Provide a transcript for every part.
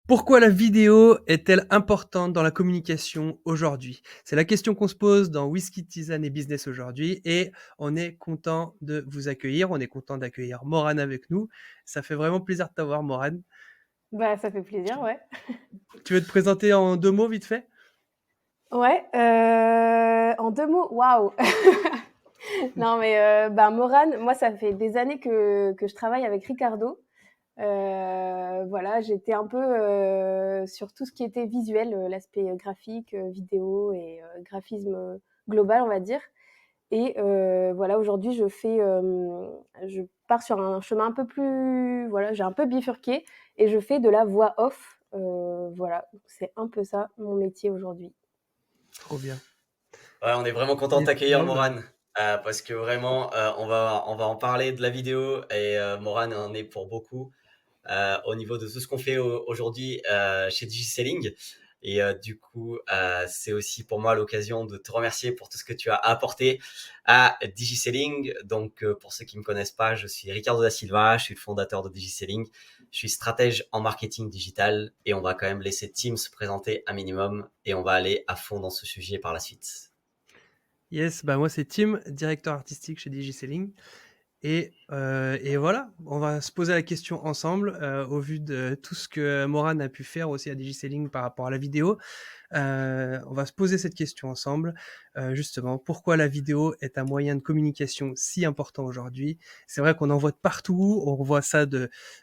Pourquoi la vidéo est-elle importante dans la communication aujourd'hui? C'est la question qu'on se pose dans Whisky, Tisane et Business aujourd'hui et on est content de vous accueillir. On est content d'accueillir Morane avec nous. Ça fait vraiment plaisir de t'avoir, Morane. Bah, ça fait plaisir, Tu, ouais. tu veux te présenter en 2 mots vite fait? Ouais, en 2 mots, waouh! Non, mais bah, Morane, moi, ça fait des années que je travaille avec Ricardo. Voilà, j'étais un peu sur tout ce qui était visuel, l'aspect graphique, vidéo et graphisme global, on va dire. Et voilà, aujourd'hui, je pars sur un chemin un peu plus, voilà, j'ai un peu bifurqué et je fais de la voix off. Voilà, c'est un peu ça mon métier aujourd'hui. Trop bien. Ouais, on est vraiment content de Yes. t'accueillir, Bon, bah, Morane, parce que vraiment, on va en parler de la vidéo et Morane en est pour beaucoup au niveau de tout ce qu'on fait aujourd'hui chez Digiselling. Et du coup, c'est aussi pour moi l'occasion de te remercier pour tout ce que tu as apporté à Digiselling. Donc, pour ceux qui me connaissent pas, je suis Ricardo da Silva, je suis le fondateur de Digiselling. Je suis stratège en marketing digital et on va quand même laisser Tim se présenter un minimum et on va aller à fond dans ce sujet par la suite. yes, bah moi c'est Tim, directeur artistique chez DigiSelling. Et voilà, on va se poser la question ensemble au vu de tout ce que Morane a pu faire aussi à DigiSelling par rapport à la vidéo. On va se poser cette question ensemble. Justement, pourquoi la vidéo est un moyen de communication si important aujourd'hui? C'est vrai qu'on en voit de partout, on voit ça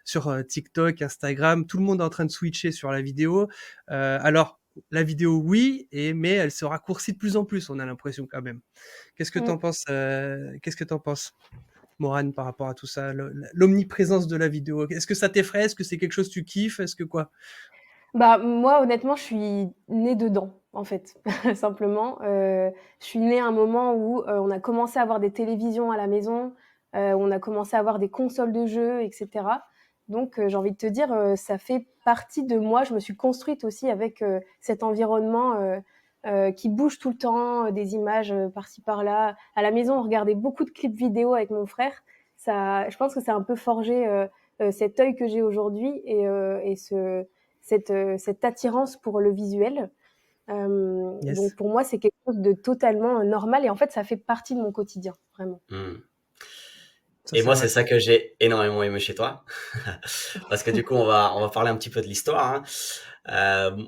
sur TikTok, Instagram, tout le monde est en train de switcher sur la vidéo. Alors, la vidéo, oui, mais elle se raccourcit de plus en plus, on a l'impression quand même. Qu'est-ce que Mmh. t'en penses, qu'est-ce que t'en penses, Morane, par rapport à tout ça, l'omniprésence de la vidéo? Est-ce que ça t'effraie? Est-ce que c'est quelque chose que tu kiffes? Est-ce que quoi? Bah, moi, honnêtement, je suis née dedans, en fait, simplement. Je suis née à un moment où, on a commencé à avoir des télévisions à la maison, on a commencé à avoir des consoles de jeux et cetera. Donc, j'ai envie de te dire, ça fait partie de moi. Je me suis construite aussi avec, cet environnement, qui bouge tout le temps, des images, par-ci par-là. À la maison, on regardait beaucoup de clips vidéo avec mon frère. Ça, je pense que ça a un peu forgé, cet œil que j'ai aujourd'hui et cette attirance pour le visuel. Donc Yes. pour moi, c'est quelque chose de totalement normal et en fait, ça fait partie de mon quotidien, vraiment. Hmm. Ça, Et c'est moi, c'est vrai. ça que j'ai énormément aimé chez toi. Parce que du coup, on va parler un petit peu de l'histoire, hein.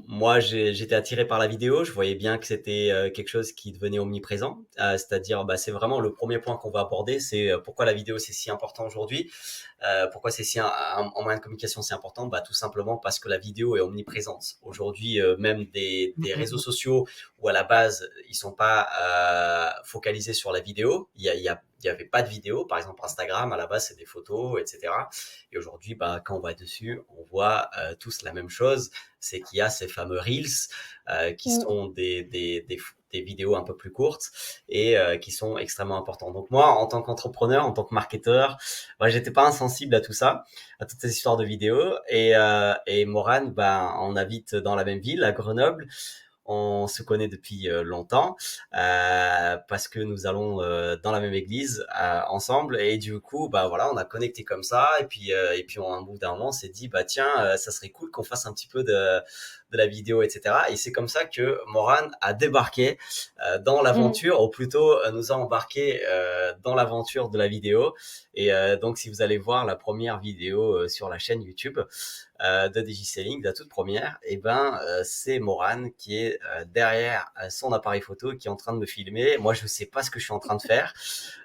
Moi, j'étais attiré par la vidéo. Je voyais bien que c'était quelque chose qui devenait omniprésent. C'est-à-dire, bah, c'est vraiment le premier point qu'on va aborder. C'est pourquoi la vidéo, c'est si important aujourd'hui. Pourquoi c'est si un moyen de communication c'est important? Bah, tout simplement parce que la vidéo est omniprésente. Aujourd'hui, même Mm, des mm, réseaux mm. sociaux où à la base, ils sont pas focalisés sur la vidéo. Il y avait pas de vidéo. Par exemple, Instagram, à la base, c'est des photos, etc. Et aujourd'hui, bah, quand on va dessus, on voit tous la même chose. C'est qu'il y a ces fameux Reels qui Mmh. sont des vidéos un peu plus courtes et qui sont extrêmement importantes. Donc moi, en tant qu'entrepreneur, en tant que marketeur, moi, j'étais pas insensible à tout ça, à toutes ces histoires de vidéos. Et Morane, ben, on habite dans la même ville, à Grenoble. On se connaît depuis longtemps parce que nous allons dans la même église ensemble et du coup bah voilà on a connecté comme ça et puis en un bout d'un moment on s'est dit bah tiens ça serait cool qu'on fasse un petit peu de la vidéo etc et c'est comme ça que Morane a débarqué dans Mmh. l'aventure ou plutôt nous a embarqué dans l'aventure de la vidéo et donc si vous allez voir la première vidéo sur la chaîne YouTube de DigiSelling, la toute première, et ben c'est Morane qui est derrière son appareil photo qui est en train de me filmer. Moi, je sais pas ce que je suis en train de faire.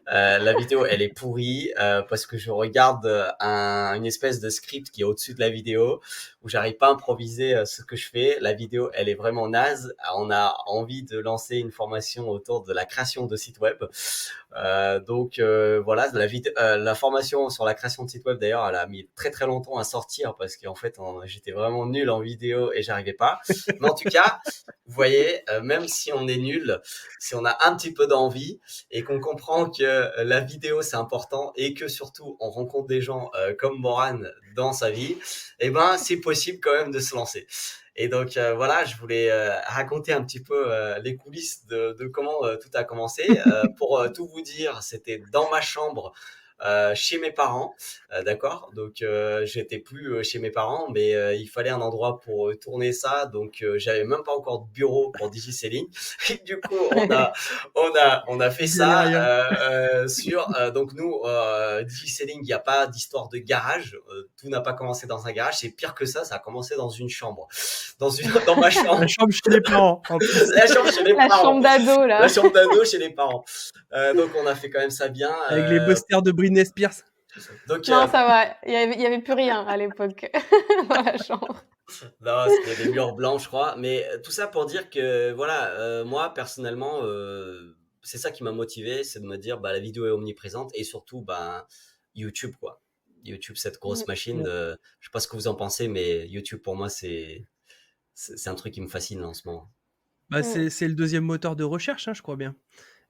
La vidéo, elle est pourrie parce que je regarde une espèce de script qui est au-dessus de la vidéo où j'arrive pas à improviser ce que je fais. La vidéo, elle est vraiment naze. On a envie de lancer une formation autour de la création de sites web. Donc voilà, la formation sur la création de site web d'ailleurs, elle a mis très très longtemps à sortir parce qu'en fait j'étais vraiment nul en vidéo et j'arrivais pas. Mais en tout cas, vous voyez, même si on est nul, si on a un petit peu d'envie et qu'on comprend que la vidéo c'est important et que surtout on rencontre des gens comme Morane dans sa vie, eh ben c'est possible quand même de se lancer. Et donc voilà, je voulais raconter un petit peu les coulisses de comment tout a commencé. Pour tout vous dire, c'était dans ma chambre chez mes parents, d'accord? Donc j'étais plus chez mes parents, mais il fallait un endroit pour tourner ça, donc j'avais même pas encore de bureau pour DigiSelling. Et du coup, on a fait Vous ça galériez. sur donc nous DigiSelling, il n'y a pas d'histoire de garage, tout n'a pas commencé dans un garage, c'est pire que ça a commencé dans une chambre, dans ma La chambre, chambre chez les parents, en plus, la chambre chez les La parents, chambre d'ado, la là. chambre d'ado chez les parents. Donc on a fait quand même ça bien. avec les posters de Britney Spears. Donc Non, ça va. Il y avait plus rien à l'époque dans la chambre. non, c'était des murs blancs, je crois. Mais tout ça pour dire que voilà, moi personnellement, c'est ça qui m'a motivé, c'est de me dire bah la vidéo est omniprésente et surtout bah YouTube quoi. YouTube, cette grosse machine. Ouais. Je sais pas ce que vous en pensez, mais YouTube pour moi c'est un truc qui me fascine là, en ce moment. Bah, Mmh. c'est le deuxième moteur de recherche, hein, je crois bien.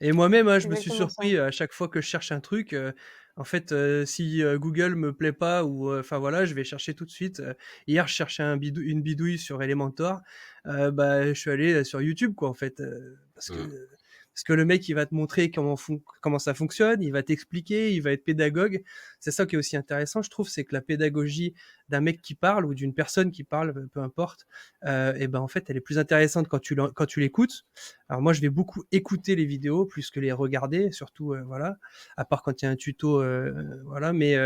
Et moi-même, hein, C'est je me suis exactement ça. surpris à chaque fois que je cherche un truc, en fait, si, Google me plaît pas ou, enfin voilà, je vais chercher tout de suite. Hier, je cherchais une bidouille sur Elementor, bah, je suis allé, sur YouTube quoi, en fait, Mm. parce que le mec, il va te montrer comment ça fonctionne, il va t'expliquer, il va être pédagogue. C'est ça qui est aussi intéressant, je trouve, c'est que la pédagogie d'un mec qui parle ou d'une personne qui parle, peu importe, et ben, en fait, elle est plus intéressante quand tu l'écoutes. Alors moi, je vais beaucoup écouter les vidéos plus que les regarder, surtout, voilà, à part quand il y a un tuto, voilà, mais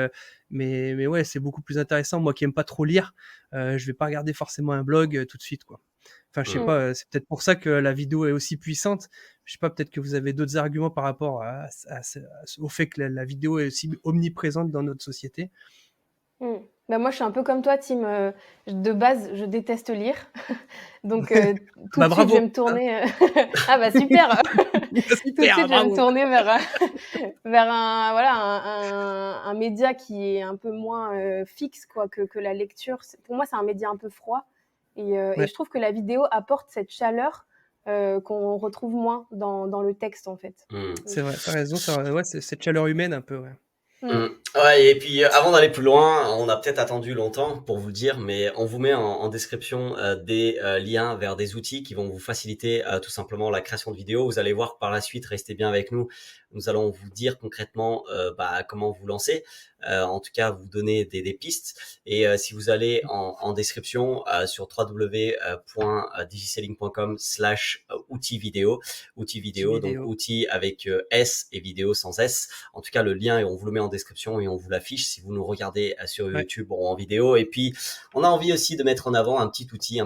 ouais, c'est beaucoup plus intéressant. Moi qui aime pas trop lire, je vais pas regarder forcément un blog, tout de suite, quoi. Enfin, je sais Mm. Mmh. pas, c'est peut-être pour ça que la vidéo est aussi puissante. Je sais pas, peut-être que vous avez d'autres arguments par rapport au fait que la vidéo est aussi omniprésente dans notre société. Mmh. Bah, moi, je suis un peu comme toi, Tim, de base, je déteste lire. Donc tout Bah, de suite, je vais bravo! me tourner, ah bah, super! Tout de Super, suite, je vais me bravo! tourner vers, vers un voilà, un média qui est un peu moins, fixe quoi que la lecture. C'est pour moi, c'est un média un peu froid et Ouais, je trouve que la vidéo apporte cette chaleur, qu'on retrouve moins dans le texte, en fait. Mm. Mmh. c'est vrai, tu raison, ouais, c'est cette chaleur humaine un peu, ouais. Mmh. Mm. Ouais, et puis avant d'aller plus loin, on a peut-être attendu longtemps pour vous le dire, mais on vous met en description des liens vers des outils qui vont vous faciliter tout simplement la création de vidéos. Vous allez voir par la suite, restez bien avec nous. Nous allons vous dire concrètement bah, comment vous lancer. En tout cas, vous donner des pistes. Et si vous allez en description sur www.digiselling.com/outils vidéo, Petite donc vidéo. outils avec S et vidéo sans S. En tout cas, le lien, et on vous le met en description et on vous l'affiche si vous nous regardez sur Ouais. YouTube ou en vidéo. Et puis, on a envie aussi de mettre en avant un petit outil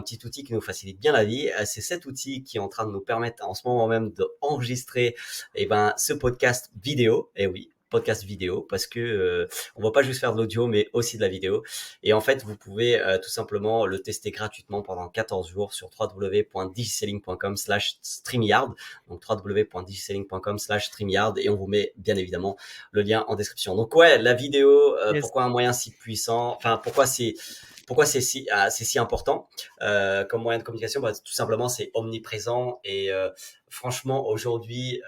qui nous facilite bien la vie. C'est cet outil qui est en train de nous permettre en ce moment même d'enregistrer ce podcast vidéo. Et oui, podcast vidéo, parce que on va pas juste faire de l'audio mais aussi de la vidéo. Et en fait, vous pouvez tout simplement le tester gratuitement pendant 14 jours sur www.digiselling.com/streamyard, donc www.digiselling.com/streamyard, et on vous met bien évidemment le lien en description. Donc ouais, la vidéo, Yes. pourquoi un moyen si puissant, enfin pourquoi c'est si important comme moyen de communication, bah, tout simplement c'est omniprésent. Et franchement aujourd'hui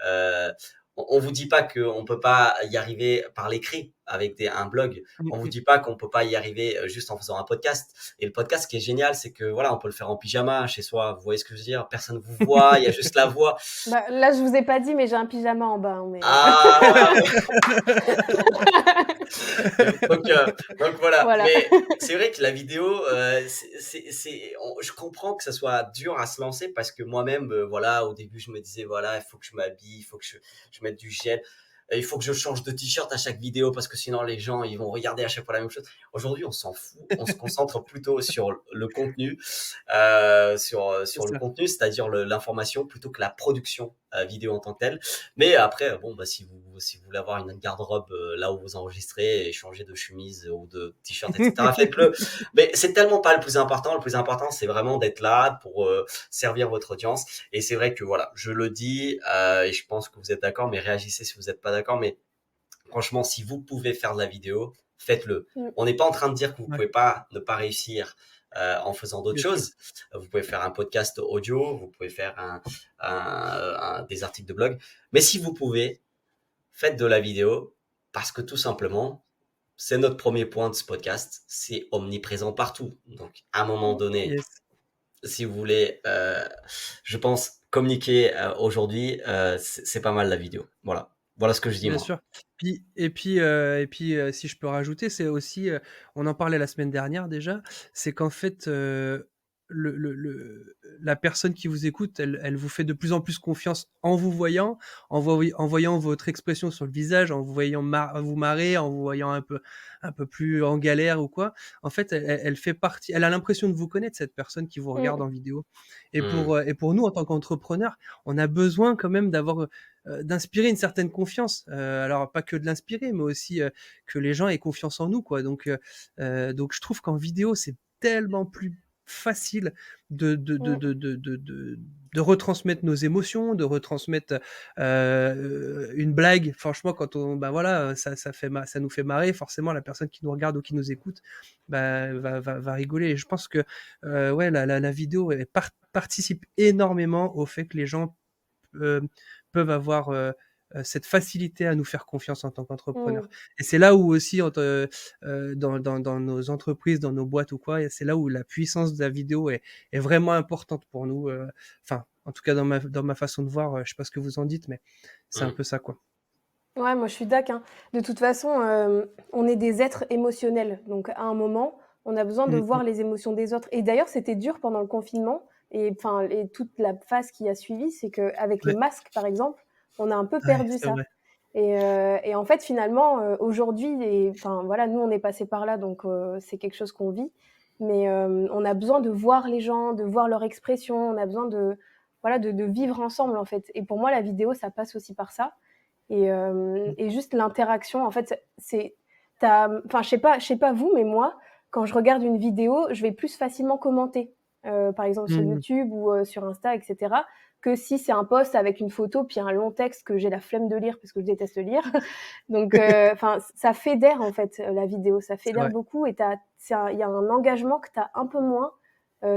on vous dit pas qu'on peut pas y arriver par l'écrit avec un blog. Mmh On vous mh. dit pas qu'on peut pas y arriver juste en faisant un podcast. Et le podcast, ce qui est génial, c'est que voilà, on peut le faire en pyjama chez soi. Vous voyez ce que je veux dire? Personne vous voit, il y a juste la voix. Bah, là, je vous ai pas dit, mais j'ai un pyjama en bas, hein, mais Ah, donc, donc voilà. voilà. Mais c'est vrai que la vidéo, je comprends que ça soit dur à se lancer parce que moi-même, voilà, au début, je me disais, voilà, il faut que je m'habille, il faut que je mette du gel. Il faut que je change de t-shirt à chaque vidéo parce que sinon les gens ils vont regarder à chaque fois la même chose. Aujourd'hui, on s'en fout, on se concentre plutôt sur le contenu, C'est sur le ça. contenu, c'est-à-dire l'information plutôt que la production vidéo en tant que telle. Mais après, bon, bah, si vous voulez avoir une garde-robe là où vous enregistrez et changer de chemise ou de t-shirt, etc., faites-le. Mais c'est tellement pas le plus important. Le plus important, c'est vraiment d'être là pour servir votre audience. Et c'est vrai que voilà, je le dis et je pense que vous êtes d'accord, mais réagissez si vous n'êtes pas d'accord. Mais franchement, si vous pouvez faire de la vidéo, faites-le. Mmh. On n'est pas en train de dire que vous Ouais, pouvez pas ne pas réussir en faisant d'autres bien sûr. choses. Vous pouvez faire un podcast audio, vous pouvez faire des articles de blog. Mais si vous pouvez, faites de la vidéo parce que tout simplement, c'est notre premier point de ce podcast. C'est omniprésent partout. Donc, à un moment Mmh. donné, Yes. si vous voulez, je pense, communiquer aujourd'hui, c'est pas mal la vidéo. Voilà. Voilà ce que je dis Bien moi. sûr. Si je peux rajouter, c'est aussi, on en parlait la semaine dernière déjà, c'est qu'en fait, la personne qui vous écoute, elle vous fait de plus en plus confiance en vous voyant, en voyant votre expression sur le visage, en vous voyant vous marrer, en vous voyant un peu plus en galère ou quoi. En fait, elle fait partie, elle a l'impression de vous connaître, cette personne qui vous regarde Mmh. en vidéo. Mmh. Et pour nous, en tant qu'entrepreneurs, on a besoin quand même d'avoir, d'inspirer une certaine confiance. Alors pas que de l'inspirer, mais aussi que les gens aient confiance en nous, quoi. Donc je trouve qu'en vidéo, c'est tellement plus facile Mmh. de retransmettre nos émotions, de retransmettre une blague. Franchement, quand on, bah voilà, ça nous fait marrer. Forcément, la personne qui nous regarde ou qui nous écoute, bah, va rigoler. Et je pense que ouais, la vidéo participe énormément au fait que les gens euh, peuvent avoir cette facilité à nous faire confiance en tant Mmh. qu'entrepreneurs. Et c'est là où aussi, dans nos entreprises, dans nos boîtes ou quoi, c'est là où la puissance de la vidéo est vraiment importante pour nous. Enfin, en tout cas, dans ma façon de voir, je sais pas ce que vous en dites, mais c'est un Mmh. peu ça, quoi. Ouais, moi je suis d'accord, hein. De toute façon, on est des êtres émotionnels, donc à un moment, on a besoin de Mm, mm. voir les émotions des autres et d'ailleurs, c'était dur pendant le confinement et enfin et toute la phase qui a suivi, c'est qu'avec les Ouais, masques, par exemple, on a un peu ouais, perdu c'est ça vrai. et en fait, finalement, aujourd'hui et enfin voilà, nous, on est passés par là, donc c'est quelque chose qu'on vit, mais on a besoin de voir les gens, de voir leur expression, on a besoin de voilà, de vivre ensemble, en fait et pour moi, la vidéo, ça passe aussi par ça et juste l'interaction, en fait, c'est enfin, je sais pas vous, mais moi, quand je regarde une vidéo, je vais plus facilement commenter, par exemple sur Mm, YouTube ou sur Insta, etc., que si c'est un post avec une photo puis un long texte que j'ai la flemme de lire parce que je déteste lire. Donc, enfin, ça fédère en fait la vidéo, ça c'est fédère vrai. beaucoup et il y a un engagement que tu as un peu moins,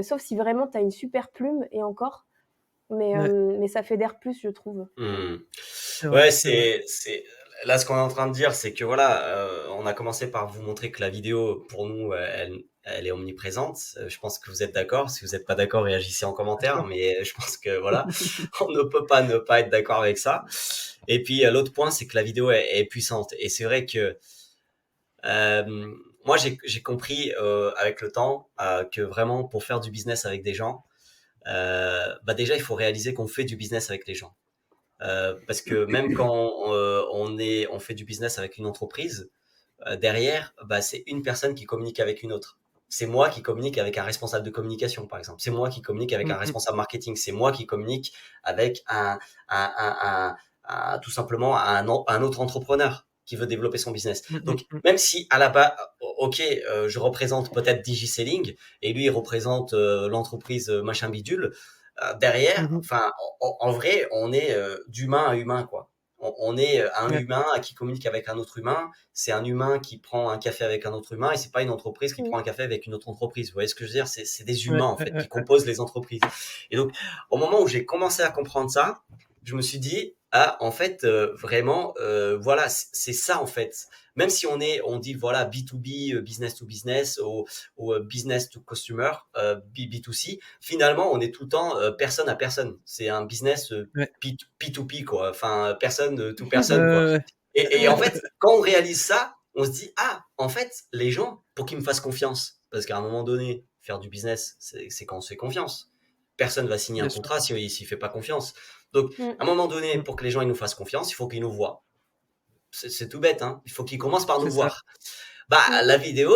sauf si vraiment tu as une super plume et encore, Ouais, mais ça fédère plus, je trouve. Mmh. c'est vrai, Ouais, c'est vrai. c'est là ce qu'on est en train de dire, c'est que voilà, on a commencé par vous montrer que la vidéo, pour nous, elle est omniprésente. Je pense que vous êtes d'accord. Si vous n'êtes pas d'accord, réagissez en Bien commentaire. sûr. Mais je pense que voilà, on ne peut pas ne pas être d'accord avec ça. Et puis l'autre point, c'est que la vidéo est puissante. Et c'est vrai que moi, j'ai compris avec le temps que vraiment pour faire du business avec des gens, bah déjà, il faut réaliser qu'on fait du business avec les gens. Parce que même quand on fait du business avec une entreprise, derrière, bah, c'est une personne qui communique avec une autre. C'est moi qui communique avec un responsable de communication, par exemple. C'est moi qui communique avec un Mm, mm. responsable marketing. C'est moi qui communique avec tout simplement un autre entrepreneur qui veut développer son business. Mm, mm, Donc, mm. même si à la base, ok, je représente peut-être DigiSelling et lui, il représente l'entreprise machin bidule, derrière, Mhm. enfin, en vrai, on est d'humain à humain, quoi. On est un Ouais, humain qui communique avec un autre humain. C'est un humain qui prend un café avec un autre humain et c'est pas une entreprise qui Mmh. prend un café avec une autre entreprise. Vous voyez ce que je veux dire? C'est des ouais, humains, en ouais, fait, ouais, qui ouais. composent les entreprises. Et donc, au moment où j'ai commencé à comprendre ça, je me suis dit, ah, en fait, vraiment, voilà, c'est ça, en fait. Même si on dit, voilà, B2B, business to business, ou business to consumer, B2C, finalement, on est tout le temps personne à personne. C'est un business Ouais. P2P, quoi. Enfin, personne to personne, quoi. Ouais. Et en fait, quand on réalise ça, on se dit, ah, en fait, les gens, pour qu'ils me fassent confiance, parce qu'à un moment donné, faire du business, c'est quand on se fait confiance. Personne va signer un Bien sûr. contrat s'il fait pas confiance. Donc, Mmh. à un moment donné, Mm. pour que les gens ils nous fassent confiance, il faut qu'ils nous voient. C'est tout bête, hein. Il faut qu'ils commencent par nous C'est ça. voir. Bah, Mmh. la vidéo,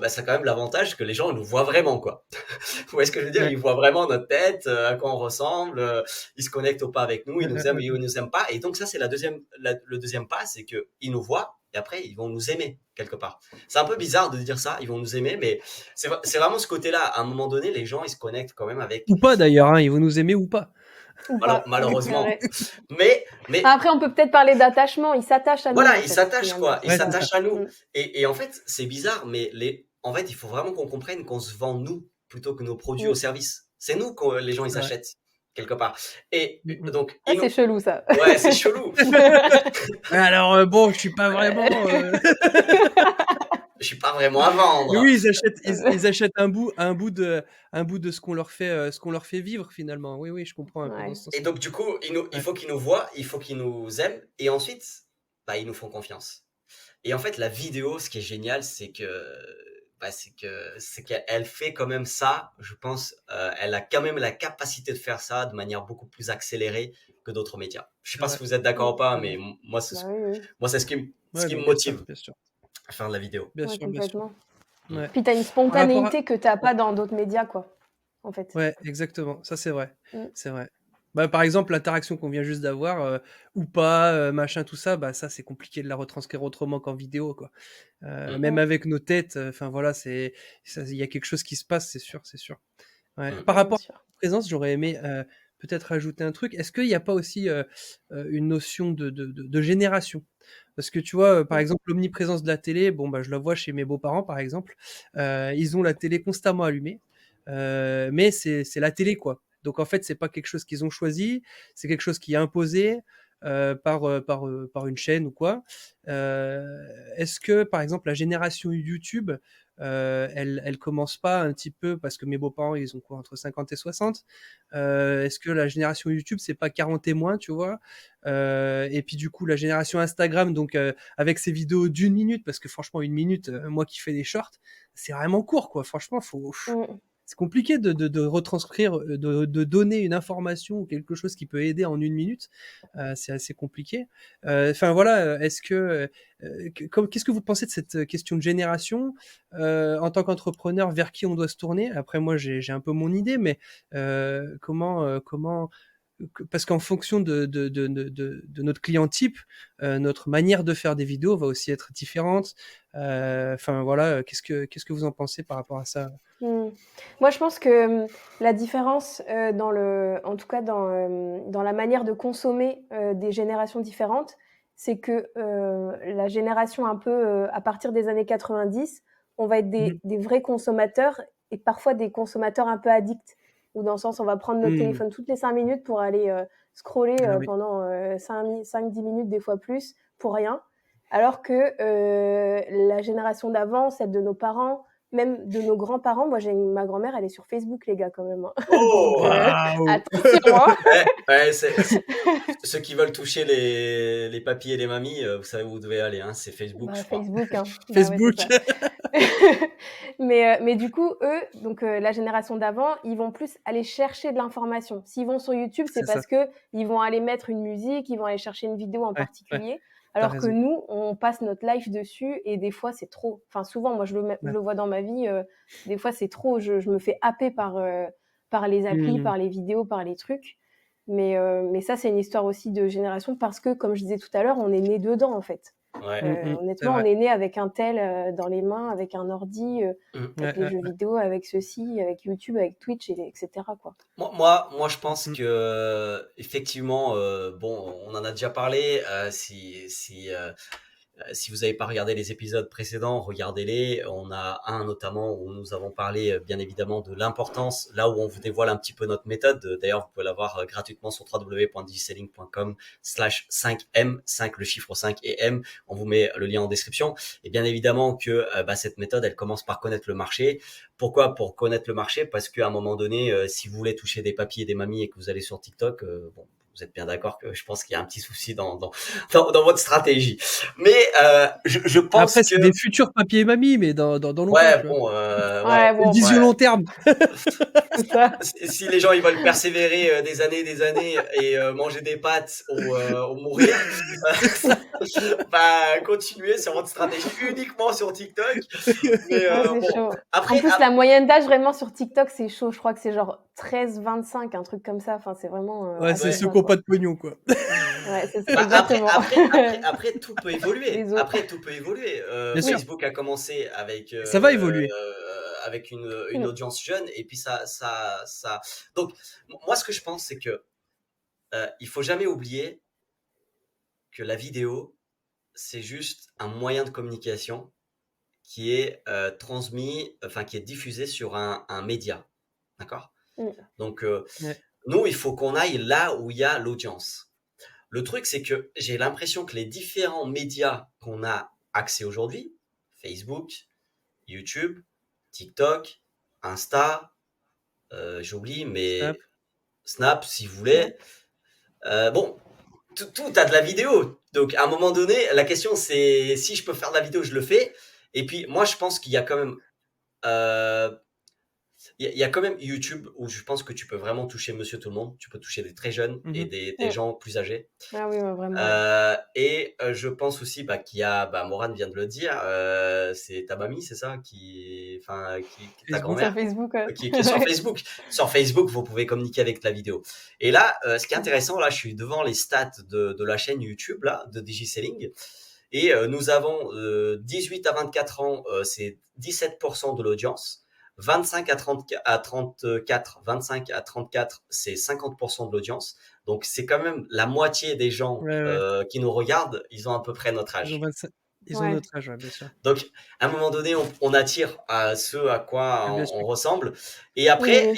bah, ça a quand même l'avantage que les gens ils nous voient vraiment, quoi. Vous voyez ce que je veux dire? Ouais. Ils voient vraiment notre tête, à quoi on ressemble, ils se connectent ou pas avec nous, Ouais, ils nous ouais, aiment ou ouais. ils nous aiment pas. Et donc ça, c'est le deuxième pas, c'est qu'ils nous voient et après ils vont nous aimer quelque part. C'est un peu bizarre de dire ça, ils vont nous aimer, mais c'est vraiment ce côté-là. À un moment donné, les gens ils se connectent quand même avec. Ou pas d'ailleurs, hein, ils vont nous aimer ou pas. Ou pas. C'est Malheureusement, vrai. mais Après, on peut peut-être parler d'attachement. Ils s'attachent à nous, voilà, en ils fait, s'attachent finalement. quoi, ils Ouais, c'est ça. s'attachent à nous. Mmh. Et en fait, c'est bizarre, mais en fait, il faut vraiment qu'on comprenne qu'on se vend nous plutôt que nos produits ou Mmh. services. C'est nous que les gens ils C'est vrai. achètent quelque part. Et Mm, mm. donc, Ah, c'est chelou ça. ouais, c'est chelou. Alors bon, je suis pas vraiment. Je suis pas vraiment à Mais vendre. oui, ils achètent un bout de ce qu'on leur fait vivre finalement. Oui, oui, je comprends un peu dans Ouais. ce Et sens-là. donc, du coup, il Ouais. faut qu'ils nous voient, il faut qu'ils nous aiment, et ensuite, bah, ils nous font confiance. Et en fait, la vidéo, ce qui est génial, c'est qu'elle fait quand même ça. Je pense, elle a quand même la capacité de faire ça de manière beaucoup plus accélérée que d'autres médias. Je sais C'est pas si vrai, vous êtes d'accord ou pas, c'est mais vrai. moi, Bah, oui, oui. c'est ce Ouais, qui me bah, bien sûr, motive bien sûr. à faire de la vidéo. Bien Ouais, sûr, bien sûr. complètement. Mm. Ouais. Puis tu as une Par rapport à spontanéité que tu as ouais. pas dans d'autres médias, quoi, en fait. Ouais, exactement, ça c'est vrai, Mmh. c'est vrai. Bah, par exemple, l'interaction qu'on vient juste d'avoir, ou pas, machin, tout ça, bah, ça c'est compliqué de la retranscrire autrement qu'en vidéo, quoi. Mm. Même Ouais. avec nos têtes, enfin voilà, il y a quelque chose qui se passe, c'est sûr, c'est sûr. Ouais. Mm. Par Bien rapport à sûr. la présence, j'aurais aimé, peut-être ajouter un truc. Est-ce qu'il y a pas aussi, une notion de génération? Parce que tu vois, par Mmh. exemple, l'omniprésence de la télé, bon, bah, je la vois chez mes beaux-parents, par exemple. Ils ont la télé constamment allumée, mais c'est la télé, quoi. Donc en fait, c'est pas quelque chose qu'ils ont choisi, c'est quelque chose qui est imposé, par une chaîne ou quoi. Est-ce que, par exemple, la génération YouTube, elle commence pas un petit peu parce que mes beaux-parents, ils ont quoi? Entre 50 et 60. Est-ce que la génération YouTube, c'est pas 40 et moins, tu vois? Et puis du coup, la génération Instagram, donc avec ces vidéos d'une minute, parce que franchement, une minute, moi qui fais des shorts, c'est vraiment court, quoi. Franchement, Mmh. c'est compliqué de retranscrire, de donner une information ou quelque chose qui peut aider en une minute. C'est assez compliqué. Enfin voilà, est-ce que, qu'est-ce que vous pensez de cette question de génération, en tant qu'entrepreneur, vers qui on doit se tourner? Après, moi, j'ai un peu mon idée, mais comment parce qu'en fonction de notre client type, notre manière de faire des vidéos va aussi être différente. Enfin voilà, qu'est-ce que vous en pensez par rapport à ça? Mmh. Moi, je pense que, la différence, en tout cas dans la manière de consommer, des générations différentes, c'est que, la génération un peu, à partir des années 90, on va être Mmh. des vrais consommateurs et parfois des consommateurs un peu addicts. Ou dans le sens, on va prendre notre Mmh. téléphone toutes les 5 minutes pour aller, scroller, Ah oui. pendant, 5-10 minutes, des fois plus, pour rien. Alors que, la génération d'avant, celle de nos parents, même de nos grands-parents, moi ma grand-mère, elle est sur Facebook, les gars, quand même, hein. Donc Oh! Waouh! attention, hein. Ouais, ouais, ceux qui veulent toucher les papis et les mamies, vous savez où vous devez aller, hein, c'est Facebook, Bah, je crois. Facebook, hein. Bah, ouais, c'est Facebook. ça. Mais du coup, eux, donc la génération d'avant, ils vont plus aller chercher de l'information. S'ils vont sur YouTube, c'est C'est ça. parce qu'ils vont aller mettre une musique, ils vont aller chercher une vidéo en Ouais, ouais, particulier. tu Alors que raison. nous, on passe notre life dessus et des fois, c'est trop. Enfin, souvent, moi, je Ouais. le vois dans ma vie, des fois, c'est trop. Je me fais happer par les applis, Mmh. par les vidéos, par les trucs. Mais ça, c'est une histoire aussi de génération parce que, comme je disais tout à l'heure, on est né dedans, en fait. Ouais. Mmh mh. C'est Honnêtement, on vrai. est né avec un tel, dans les mains, avec un ordi, Mmh. avec Ouais, les ouais, jeux ouais. vidéo, avec ceci, avec YouTube, avec Twitch et cetera, quoi. Moi, je pense Mmh. que effectivement, bon, on en a déjà parlé. Si vous n'avez pas regardé les épisodes précédents, regardez-les. On a un notamment où nous avons parlé bien évidemment de l'importance, là où on vous dévoile un petit peu notre méthode. D'ailleurs, vous pouvez l'avoir gratuitement sur www.digiselling.com/5M, 5 le chiffre 5 et M. On vous met le lien en description. Et bien évidemment que cette méthode, elle commence par connaître le marché. Pourquoi? Pour connaître le marché, parce qu'à un moment donné, si vous voulez toucher des papis et des mamies et que vous allez sur TikTok, bon, vous êtes bien d'accord que je pense qu'il y a un petit souci dans votre stratégie. Mais je pense Après, c'est des que futurs papiers et mamies, mais dans longtemps, ouais, tu vois? bon, ouais, Ouais, C'est une bon, vision ouais. long terme. c'est ça. Si les gens ils veulent persévérer des années et manger des pâtes ou mourir, bah continuez sur votre stratégie uniquement sur TikTok. Mais Ouais, c'est bon, chaud. En après, plus, la moyenne d'âge vraiment sur TikTok, c'est chaud. Je crois que c'est genre 13-25, un truc comme ça. Enfin, c'est vraiment, Ouais, c'est ouais. ceux abusé, qui ont pas quoi. de pognon, quoi. Ouais, c'est ça, Bah exactement. après tout peut évoluer. Les os. Après tout peut évoluer. Bien sûr, Oui. Facebook a commencé ça va évoluer. avec une Mmh. audience jeune et puis ça. Donc moi ce que je pense c'est que il faut jamais oublier que la vidéo c'est juste un moyen de communication qui est transmis, enfin qui est diffusé sur un média, d'accord? Mmh. Donc Ouais. nous il faut qu'on aille là où il y a l'audience. Le truc, c'est que j'ai l'impression que les différents médias qu'on a accès aujourd'hui, Facebook, YouTube, TikTok, Insta, j'oublie, mais Snap, si vous voulez. Bon, tout a de la vidéo. Donc, à un moment donné, la question, c'est si je peux faire de la vidéo, je le fais. Et puis, moi, je pense qu'il y a quand même il y a quand même YouTube où je pense que tu peux vraiment toucher monsieur tout le monde. Tu peux toucher des très jeunes et des gens plus âgés. Ah oui, vraiment. Je pense aussi qu'il y a, Morane vient de le dire, c'est ta mamie, c'est ça, qui ta Sur grand-mère, Facebook. qui est sur Facebook. Sur Facebook, vous pouvez communiquer avec la vidéo. Et là, ce qui est intéressant, là, je suis devant les stats de la chaîne YouTube là, de DigiSelling. Et nous avons 18 à 24 ans, c'est 17% de l'audience. 25 à 34, 25 à 34, c'est 50% de l'audience. Donc, c'est quand même la moitié des gens qui nous regardent, ils ont à peu près notre âge. Ils ont notre âge, bien sûr. Donc, à un moment donné, on attire à ceux à quoi on ressemble. Et après,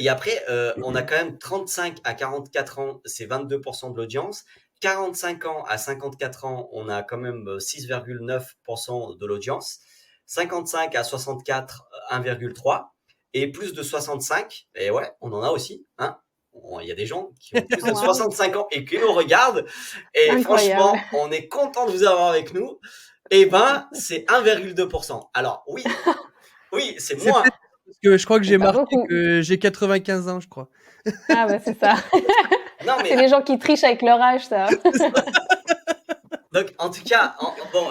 on a quand même 35 à 44 ans, c'est 22% de l'audience. 45 ans à 54 ans, on a quand même 6,9% de l'audience. 55 à 64, 1,3%. Et plus de 65, et ouais, on en a aussi, hein. Il y a des gens qui ont plus de 65 ans et qui nous regardent. Et incroyable. Franchement, on est content de vous avoir avec nous. C'est 1,2%. Alors oui, c'est moins. Parce que je crois que j'ai marqué que j'ai 95 ans, je crois. Ah bah c'est ça. Non, mais... C'est les gens qui trichent avec leur âge, ça. Donc, en tout cas,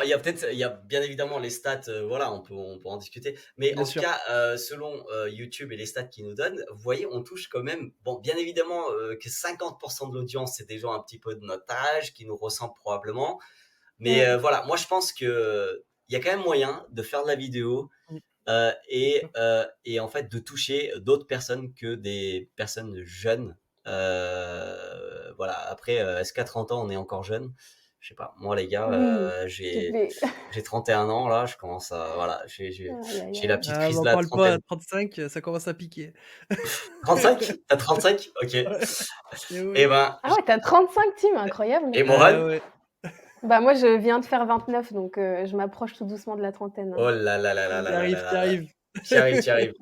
il y a bien évidemment les stats, voilà, on peut en discuter. Mais bien en tout cas, selon YouTube et les stats qu'ils nous donnent, vous voyez, on touche quand même, bien évidemment, que 50% de l'audience, c'est des gens un petit peu de notre âge, qui nous ressemblent probablement. Mais voilà, moi, je pense que il y a quand même moyen de faire de la vidéo et en fait, de toucher d'autres personnes que des personnes jeunes. Voilà, après, est-ce qu'à 30 ans, on est encore jeune ? Je sais pas. Moi, les gars, j'ai 31 ans, là, je commence à... Voilà, j'ai la petite crise de la trentaine. trentaine. Pas, 35, ça commence à piquer. 35 ? T'as 35 ? Ok. Et Ah ouais, t'as 35, Tim, incroyable. Et Morane ? Bah moi, je viens de faire 29, donc je m'approche tout doucement de la trentaine. Oh là là là là là là là. T'arrives. T'y arrives.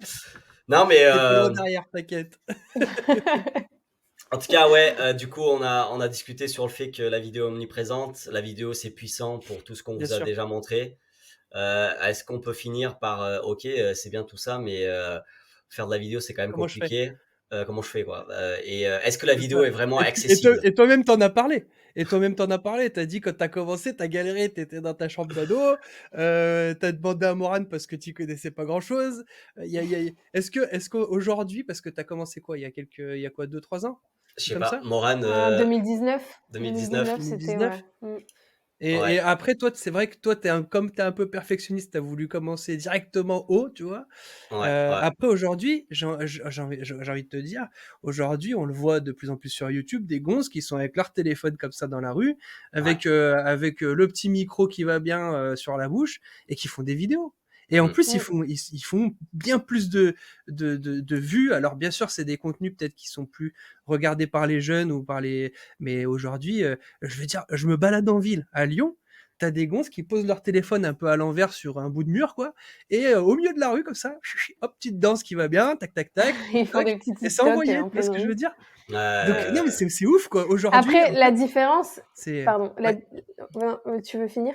Non, mais... T'es loin derrière, t'inquiète. En tout cas, ouais, du coup, on a discuté sur le fait que la vidéo est omniprésente. La vidéo, c'est puissant pour tout ce qu'on vous a déjà montré. Est-ce qu'on peut finir par, ok, c'est bien tout ça, mais faire de la vidéo, c'est quand même compliqué. Comment je fais, quoi. Est-ce que la vidéo est vraiment accessible ? Et toi-même, t'en as parlé. T'as dit, quand t'as commencé, t'as galéré, t'étais dans ta chambre d'ado, t'as demandé à Morane parce que tu connaissais pas grand-chose. Est-ce qu'aujourd'hui, parce que t'as commencé quoi, il y a quoi, 2-3 ans? Je sais pas, Morane... 2019. 2019, c'était, ouais. Et après, toi, c'est vrai que toi, comme t'es un peu perfectionniste, t'as voulu commencer directement haut, tu vois. Après, aujourd'hui, j'ai envie de te dire, aujourd'hui, on le voit de plus en plus sur YouTube, des gonzes qui sont avec leur téléphone comme ça dans la rue, avec le petit micro qui va bien sur la bouche, et qui font des vidéos. Et en plus, ils font bien plus de vues. Alors, bien sûr, c'est des contenus peut-être qui sont plus regardés par les jeunes ou par les... Mais aujourd'hui, je veux dire, je me balade en ville, à Lyon, t'as des gonzes qui posent leur téléphone un peu à l'envers sur un bout de mur, quoi, et au milieu de la rue, comme ça, hop, petite danse qui va bien, tac, tac, tac. Ils font des petits et c'est envoyé, tu vois ce que je veux dire ? Donc, non, mais c'est ouf, quoi. Aujourd'hui... Après, la différence... Pardon, Ouais. tu veux finir ?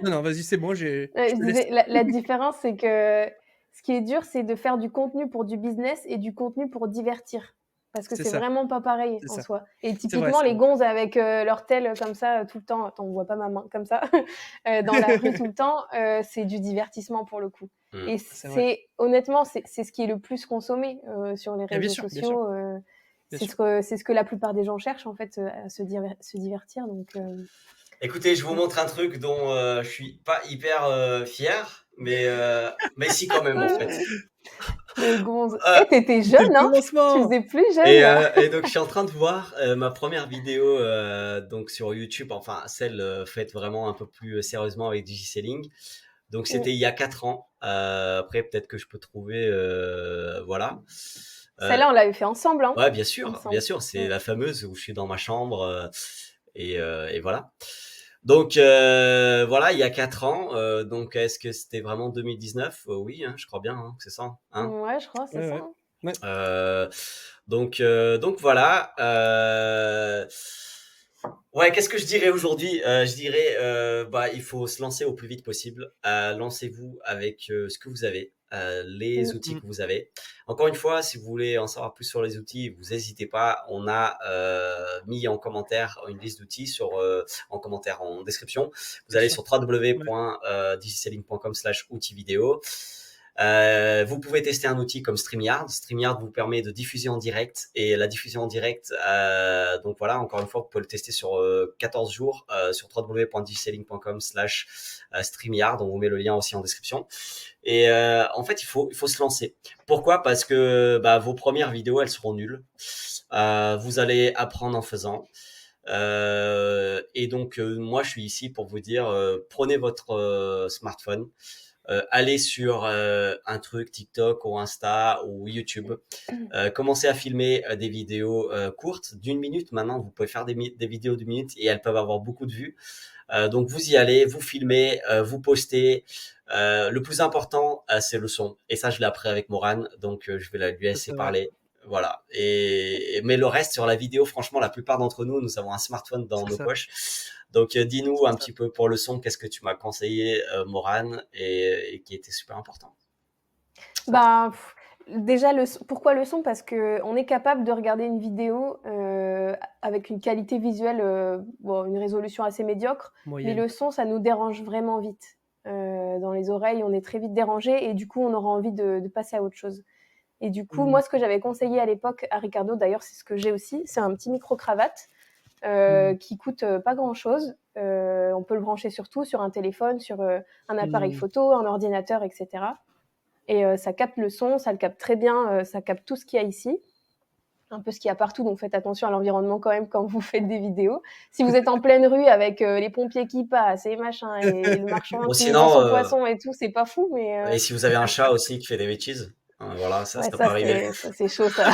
Non, vas-y, c'est bon, la différence, c'est que ce qui est dur, c'est de faire du contenu pour du business et du contenu pour divertir. Parce que c'est vraiment pas pareil en soi. Et typiquement, les gonzes avec leur tel comme ça tout le temps, attends, on voit pas ma main comme ça, dans la rue tout le temps, c'est du divertissement pour le coup. Et honnêtement, c'est ce qui est le plus consommé sur les réseaux sociaux. C'est ce que la plupart des gens cherchent en fait, à se divertir. Donc, Écoutez, je vous montre un truc dont je suis pas hyper fier, mais si quand même en fait. Les gonzes. T'étais jeune, hein ? Tu faisais plus jeune. Et donc, je suis en train de voir ma première vidéo donc sur YouTube, enfin celle faite vraiment un peu plus sérieusement avec DigiSelling. Donc, c'était il y a 4 ans. Après, peut-être que je peux trouver... voilà. Celle-là, on l'avait fait ensemble. Hein. Ouais, bien sûr. C'est la fameuse où je suis dans ma chambre et voilà. Donc voilà, il y a 4 ans. Donc est-ce que c'était vraiment 2019? Oui, hein, je crois bien, hein, c'est ça. Hein. Ouais, je crois, c'est Ouais, ça, ouais. hein. Ouais, Donc voilà. Ouais, qu'est-ce que je dirais aujourd'hui? Je dirais, bah, il faut se lancer au plus vite possible. Lancez-vous avec ce que vous avez, les Mmh. outils mmh, que vous avez. Encore une fois, si vous voulez en savoir plus sur les outils, vous n'hésitez pas. On a mis en commentaire une liste d'outils en commentaire en description. Vous bien allez sûr. sur Ouais, www.digiselling.com/outils vidéo. Vous pouvez tester un outil comme StreamYard. StreamYard vous permet de diffuser en direct et la diffusion en direct, donc voilà, encore une fois, vous pouvez le tester sur 14 jours sur www.digiselling.com/StreamYard. On vous met le lien aussi en description. Et en fait, il faut se lancer. Pourquoi? Parce que bah, vos premières vidéos, elles seront nulles. Vous allez apprendre en faisant. Et donc, moi, je suis ici pour vous dire, prenez votre smartphone, allez sur un truc TikTok ou Insta ou YouTube, commencez à filmer des vidéos courtes d'une minute. Maintenant, vous pouvez faire des vidéos d'une minute et elles peuvent avoir beaucoup de vues. Donc vous y allez, vous filmez, vous postez. Le plus important, c'est le son. Et ça, je l'ai appris avec Morane, donc je vais lui ça laisser c'est vrai. parler. Voilà. Mais le reste sur la vidéo, franchement, la plupart d'entre nous, nous avons un smartphone dans C'est nos ça, poches. Donc dis-nous c'est un ça. petit peu pour le son, qu'est-ce que tu m'as conseillé, Morane, et qui était super important. Bah, déjà pourquoi le son? Parce qu'on est capable de regarder une vidéo, avec une qualité visuelle, bon, une résolution assez médiocre, mais Moyenne. le son, ça nous dérange vraiment vite. Dans les oreilles, on est très vite dérangé et du coup, on aura envie de passer à autre chose. Et du coup, Mmh. moi, ce que j'avais conseillé à l'époque à Ricardo, d'ailleurs, c'est ce que j'ai aussi, c'est un petit micro-cravate, Mmh. qui coûte, pas grand-chose. On peut le brancher sur tout, sur un téléphone, sur, un appareil Mmh. photo, un ordinateur et cetera. Et ça capte le son, ça le capte très bien, ça capte tout ce qu'il y a ici, un peu ce qu'il y a partout, donc faites attention à l'environnement quand même quand vous faites des vidéos. Si vous êtes en pleine rue avec les pompiers qui passent et machin, et le marchand Bon, qui vend sinon, son poisson et tout, c'est pas fou, mais et si vous avez un chat aussi qui fait des bêtises, voilà, ça, ouais, ça peut arriver. ça c'est chaud ça.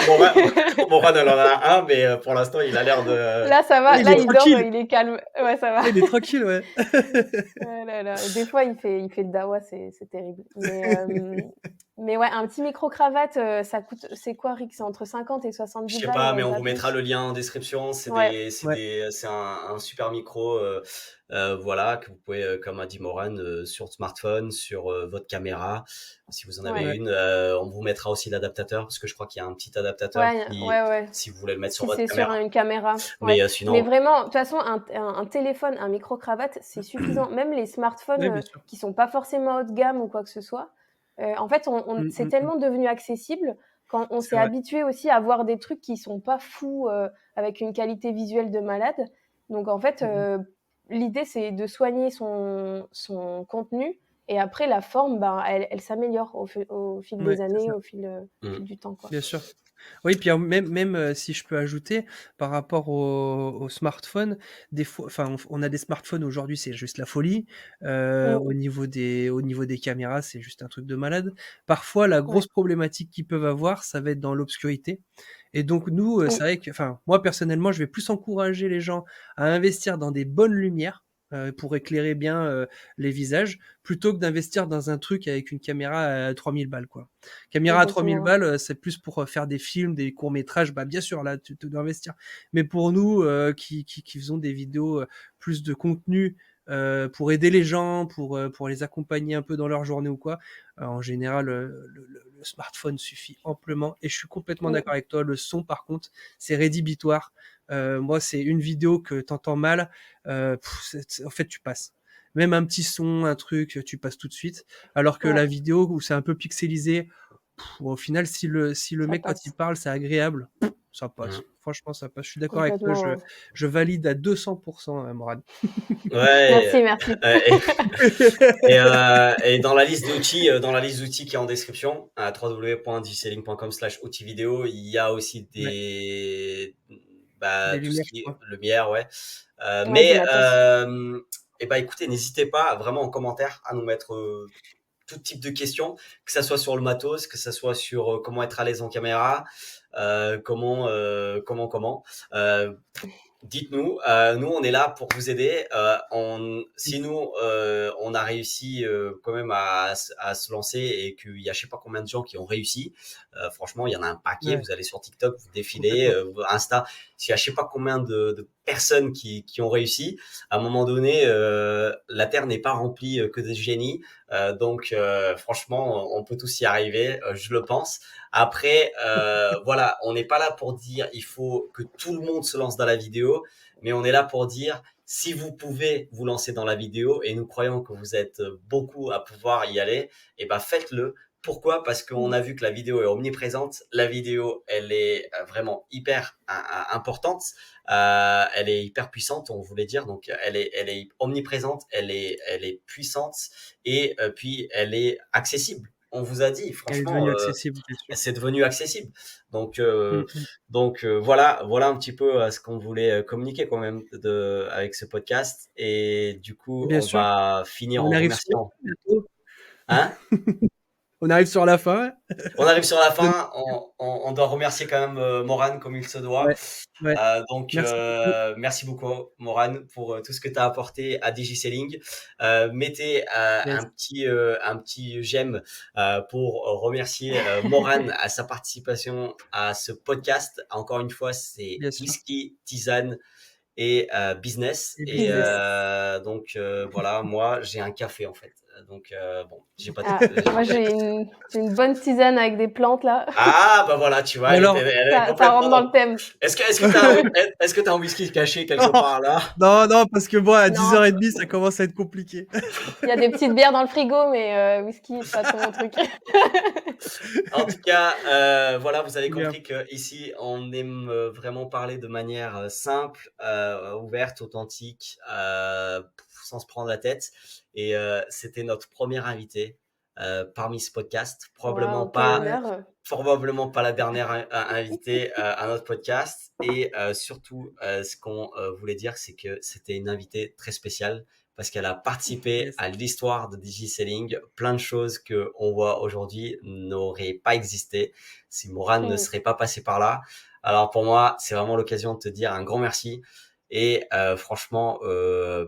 Moran, elle en a un, mais pour l'instant, il a l'air de. Là, ça va, Il là, est il dort, tranquille! il est calme. Ouais, ça va. Ah, il est tranquille, ouais. Ouais, là, là. Des fois, il fait le dawa, c'est terrible. Mais ouais, un petit micro-cravate, ça coûte, c'est quoi, Rick? C'est entre 50 et Je 70 sais pas, mais balles, on pas vous mettra plus. le lien en description. Ouais, Ouais, C'est un super micro, voilà, que vous pouvez, comme a dit Moran, sur smartphone, sur votre caméra, si vous en avez ouais. ouais. une. On vous mettra aussi l'adaptateur, parce que je crois qu'il y a un petit adaptateur Ouais, qui, ouais, ouais. si vous voulez le mettre sur Si votre c'est sur caméra. une caméra, ouais. Mais Mais sinon, vraiment, de toute façon, un téléphone, un micro-cravate, c'est suffisant. Même les smartphones, Ouais, bien sûr. qui sont pas forcément haut de gamme ou quoi que ce soit, en fait, Mmh, c'est mmh, mmh. tellement devenu accessible quand on C'est s'est vrai. habitué aussi à voir des trucs qui sont pas fous, avec une qualité visuelle de malade. Donc en fait, Mmh mh. l'idée, c'est de soigner son contenu et après la forme, ben, elle s'améliore au fil Ouais, des c'est années, ça. au mmh, fil du temps, quoi. Bien sûr. Oui, puis alors même, si je peux ajouter, par rapport au smartphone, des fois enfin, on a des smartphones aujourd'hui, c'est juste la folie. Mmh, Au niveau des caméras, c'est juste un truc de malade. Parfois, la ouais. grosse problématique qu'ils peuvent avoir, ça va être dans l'obscurité et donc nous, c'est Oui. vrai que enfin, moi personnellement, je vais plus encourager les gens à investir dans des bonnes lumières, pour éclairer bien, les visages, plutôt que d'investir dans un truc avec une caméra à 3 000 balles, quoi. Caméra à 3 000 Exactement, ouais. balles, c'est plus pour, faire des films, des courts métrages, bah, bien sûr, là, tu dois investir. Mais pour nous, qui faisons des vidéos, plus de contenu, pour aider les gens, pour les accompagner un peu dans leur journée ou quoi, en général, le smartphone suffit amplement et je suis complètement Mmh. d'accord avec toi. Le son, par contre, c'est rédhibitoire. Moi, c'est une vidéo que tu entends mal, en fait, tu passes. Même un petit son, un truc, tu passes tout de suite. Alors que Ouais, la vidéo où c'est un peu pixelisé, au final, si le ça mec, quand il passe. parle, c'est agréable, ça passe. mmh. Franchement, ça passe. Je suis d'accord avec toi, Complètement, je ouais. je valide à 200 Morad. Ouais, Merci, merci. et dans la liste d'outils, qui est en description, à www.digiselling.com/outils vidéo, il y a aussi Ouais, bah, des tout ce lumières, je qui est crois. lumière, ouais. Ouais, du Mais matos. et bah écoutez, n'hésitez pas vraiment en commentaire à nous mettre tout type de questions, que ça soit sur le matos, que ça soit sur comment être à l'aise en caméra, comment. Euh, dites-nous. Nous, on est là pour vous aider. Si nous, on a réussi quand même à se lancer et qu'il y a je sais pas combien de gens qui ont réussi, franchement, il y en a un paquet. Ouais, Vous allez sur TikTok, vous défilez, complètement. Insta. S'il y a je sais pas combien de personnes qui ont réussi, à un moment donné, la Terre n'est pas remplie que de génies. Donc, franchement, on peut tous y arriver, je le pense. Après, voilà, on n'est pas là pour dire il faut que tout le monde se lance dans la vidéo, mais on est là pour dire si vous pouvez vous lancer dans la vidéo et nous croyons que vous êtes beaucoup à pouvoir y aller, et ben faites-le. Pourquoi? Parce qu'on Mmh. a vu que la vidéo est omniprésente. La vidéo, elle est vraiment hyper importante. Elle est hyper puissante, on voulait dire. Donc, elle est omniprésente, elle est puissante et puis elle est accessible. On vous a dit, Elle est franchement, devenue accessible, bien sûr. c'est devenu accessible. Donc, Mmh mh. voilà, voilà un petit peu ce qu'on voulait communiquer quand même avec ce podcast. Et du coup, Bien on sûr. va finir On en arrive sur remerciant. bientôt. Hein? On arrive sur la fin. On arrive sur la De fin. On doit remercier quand même Morane comme il se doit. Ouais, ouais. Donc, Merci beaucoup. merci beaucoup, Morane, pour tout ce que tu as apporté à DigiSelling. Mettez Yes, un petit j'aime pour remercier Morane à sa participation à ce podcast. Encore une fois, c'est bien sûr. whisky, tisane et business. Et Et business. donc, voilà, moi, j'ai un café en fait. Donc, bon, j'ai pas. Ah, moi j'ai une bonne tisane avec des plantes là. Ah, bah voilà, tu vois, Et alors elle est Ça complètement rentre dans dans. le thème. Est-ce que t'as un whisky caché quelque part là? non, non, parce que moi, à Non, 10h30, ça commence à être compliqué. il y a des petites bières dans le frigo, mais whisky, pas trop mon truc. En tout cas, voilà, vous avez Bien, compris que ici, on aime vraiment parler de manière simple, ouverte, authentique, sans se prendre la tête. Et c'était notre premier invité parmi ce podcast. Waouh, quel ouais, honneur. Probablement pas la dernière invitée à notre podcast. Et surtout, ce qu'on voulait dire, c'est que c'était une invitée très spéciale parce qu'elle a participé yes, à l'histoire de DigiSelling. Plein de choses que on voit aujourd'hui n'auraient pas existé si Morane ne Mmh. serait pas passé par là. Alors pour moi, c'est vraiment l'occasion de te dire un grand merci. Et franchement,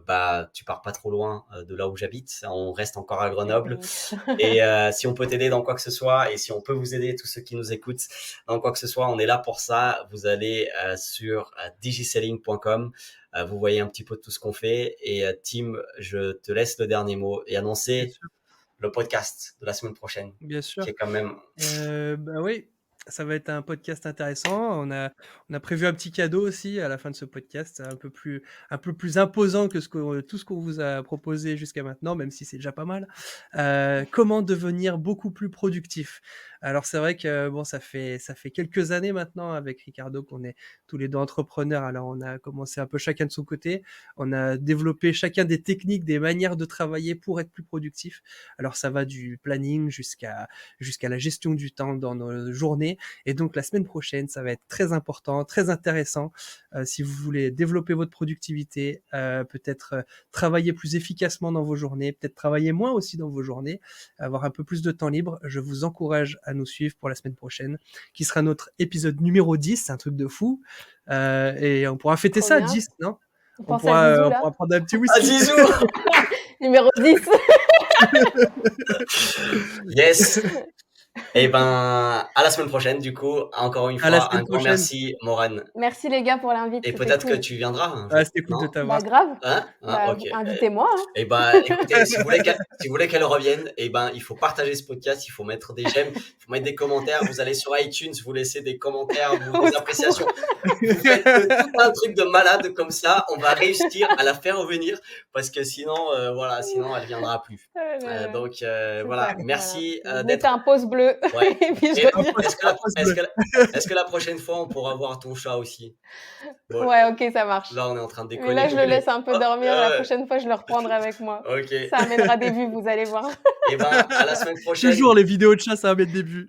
bah tu pars pas trop loin de là où j'habite. On reste encore à Grenoble. Mmh. Et si on peut t'aider dans quoi que ce soit, et si on peut vous aider, tous ceux qui nous écoutent, dans quoi que ce soit, on est là pour ça. Vous allez sur digiselling.com, vous voyez un petit peu tout ce qu'on fait. Et Tim, je te laisse le dernier mot et bien annoncer sûr, le podcast de la semaine prochaine, bien qui sûr. est quand même. Bah oui, ça va être un podcast intéressant. On a prévu un petit cadeau aussi à la fin de ce podcast, un peu plus imposant que tout ce qu'on vous a proposé jusqu'à maintenant, même si c'est déjà pas mal. Comment devenir beaucoup plus productif? Alors c'est vrai que bon, ça fait quelques années maintenant avec Ricardo qu'on est tous les deux entrepreneurs. Alors on a commencé un peu chacun de son côté. On a développé chacun des techniques, des manières de travailler pour être plus productif. Alors ça va du planning jusqu'à la gestion du temps dans nos journées. Et donc la semaine prochaine, ça va être très important, très intéressant. Si vous voulez développer votre productivité, peut-être travailler plus efficacement dans vos journées, peut-être travailler moins aussi dans vos journées, avoir un peu plus de temps libre, je vous encourage à nous suivre pour la semaine prochaine, qui sera notre épisode numéro 10, c'est un truc de fou. Et on pourra fêter Trop ça à bien. 10, non? On pense à Zizou On là. pourra prendre un petit Ah, whisky. Zizou! Numéro 10. Yes! Et ben, à la semaine prochaine, du coup. Encore une À la fois, un semaine grand prochaine. merci, Morane. Merci les gars pour l'invite, Et c'était peut-être que cool. tu viendras un Ouais, jour, c'était cool de non? t'avoir. Bah grave. Hein? Hein? Bah Ok. invitez-moi, hein. Et ben, écoutez, si vous voulez qu'elle revienne, et ben, il faut partager ce podcast, il faut mettre des j'aime, il faut mettre des commentaires. Vous allez sur iTunes, vous laissez des commentaires, Au des secours. appréciations. Vous faites tout un truc de malade comme ça. On va réussir à la faire revenir parce que sinon, voilà, sinon elle viendra plus. Oh là là. Donc C'est voilà, ça, voilà. merci Vous mettez d'être. un pouce bleu Ouais. et puis je Et reviens. Un pouce bleu. est-ce que la prochaine fois on pourra voir ton chat aussi? Bon, Ouais, OK, ça marche. là on est en train de Mais là, déconner. je le laisse un peu Oh, dormir. La prochaine fois, je le reprendrai avec moi. ok. Ça amènera des vues, vous allez voir. Et ben à la semaine prochaine. Toujours les vidéos de chat, ça va mettre des vues.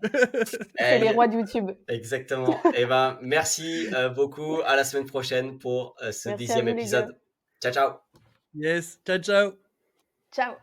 C'est les Eh, rois de YouTube. exactement. Et ben merci beaucoup. À la semaine prochaine pour ce Merci à 10e vous les gars. épisode. Ciao ciao. Yes, ciao, ciao. Ciao.